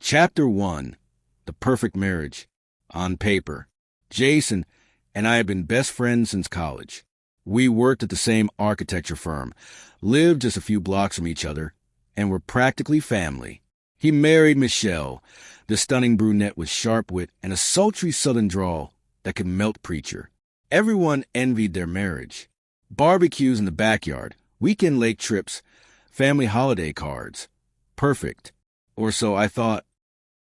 Chapter 1. The Perfect Marriage. On paper, Jason and I have been best friends since college. We worked at the same architecture firm, lived just a few blocks from each other, and were practically family. He married Michelle, the stunning brunette with sharp wit and a sultry southern drawl that could melt preacher. Everyone envied their marriage. Barbecues in the backyard, weekend lake trips, family holiday cards. Perfect. Or so I thought.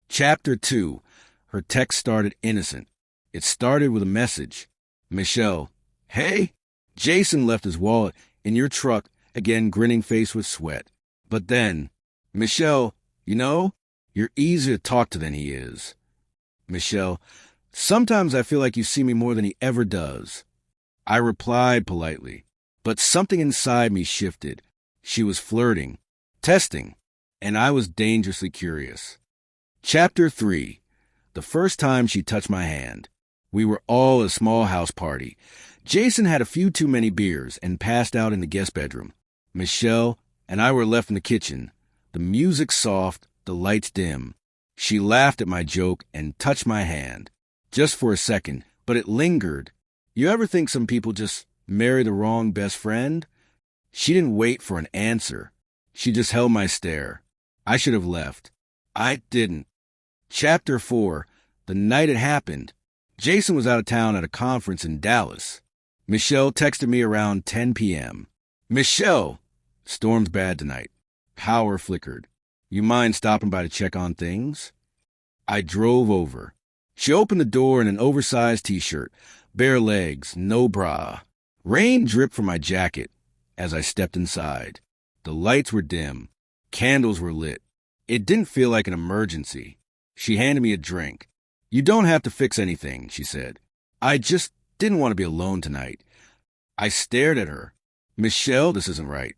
Chapter 2. Her text started innocent. It started with a message. Michelle, hey? Jason left his wallet in your truck, again grinning face with sweat. But then, Michelle, you're easier to talk to than he is. Michelle, sometimes I feel like you see me more than he ever does. I replied politely, but something inside me shifted. She was flirting, testing, and I was dangerously curious. Chapter 3. The first time she touched my hand. We were all at a small house party. Jason had a few too many beers and passed out in the guest bedroom. Michelle and I were left in the kitchen. The music soft, the lights dim. She laughed at my joke and touched my hand. Just for a second, but it lingered. You ever think some people just marry the wrong best friend? She didn't wait for an answer. She just held my stare. I should have left. I didn't. Chapter 4. The night it happened. Jason was out of town at a conference in Dallas. Michelle texted me around 10 p.m. Michelle, storm's bad tonight. Power flickered. You mind stopping by to check on things? I drove over. She opened the door in an oversized t-shirt, bare legs, no bra. Rain dripped from my jacket as I stepped inside. The lights were dim. Candles were lit. It didn't feel like an emergency. She handed me a drink. You don't have to fix anything, she said. I just didn't want to be alone tonight. I stared at her. Michelle, this isn't right.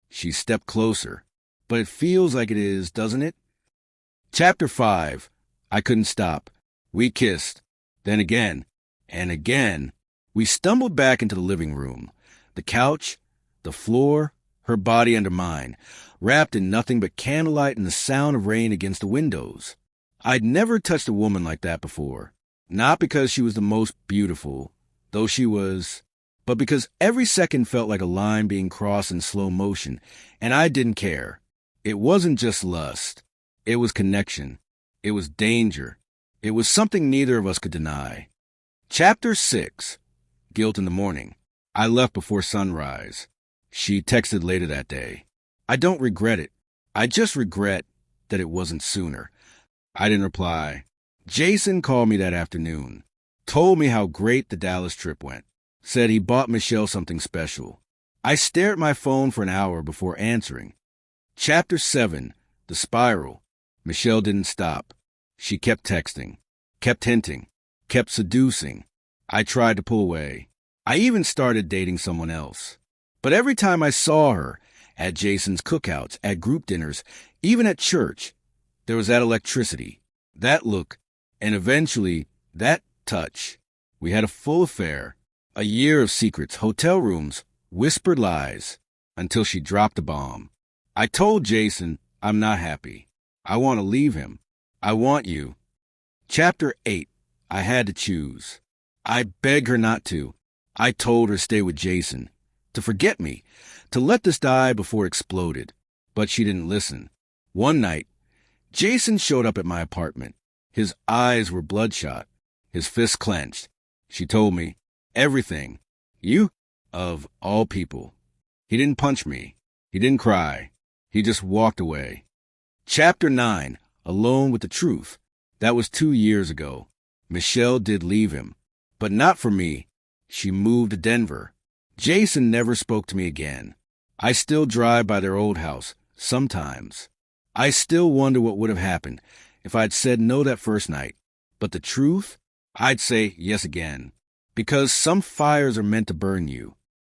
She stepped closer. But it feels like it is, doesn't it? Chapter 5. I couldn't stop. We kissed. Then again. And again. We stumbled back into the living room. The couch, the floor, her body under mine, wrapped in nothing but candlelight and the sound of rain against the windows. I'd never touched a woman like that before. Not because she was the most beautiful, though she was, but because every second felt like a line being crossed in slow motion, and I didn't care. It wasn't just lust. It was connection. It was danger. It was something neither of us could deny. Chapter 6. Guilt in the morning. I left before sunrise. She texted later that day. I don't regret it. I just regret that it wasn't sooner. I didn't reply. Jason called me that afternoon. Told me how great the Dallas trip went. Said he bought Michelle something special. I stared at my phone for an hour before answering. Chapter 7. The Spiral. Michelle didn't stop. She kept texting, kept hinting, kept seducing. I tried to pull away. I even started dating someone else. But every time I saw her, at Jason's cookouts, at group dinners, even at church, there was that electricity, that look, and eventually that touch. We had a full affair, a year of secrets, hotel rooms, whispered lies, until she dropped a bomb. I told Jason, I'm not happy. I want to leave him. I want you. Chapter 8. I had to choose. I begged her not to. I told her to stay with Jason, to forget me, to let this die before it exploded. But she didn't listen. One night, Jason showed up at my apartment. His eyes were bloodshot, his fists clenched. She told me, everything. You? Of all people. He didn't punch me. He didn't cry. He just walked away. Chapter 9. Alone with the truth. That was 2 years ago. Michelle did leave him. But not for me. She moved to Denver. Jason never spoke to me again. I still drive by their old house, sometimes. I still wonder what would have happened if I'd said no that first night. But the truth? I'd say yes again. Because some fires are meant to burn you.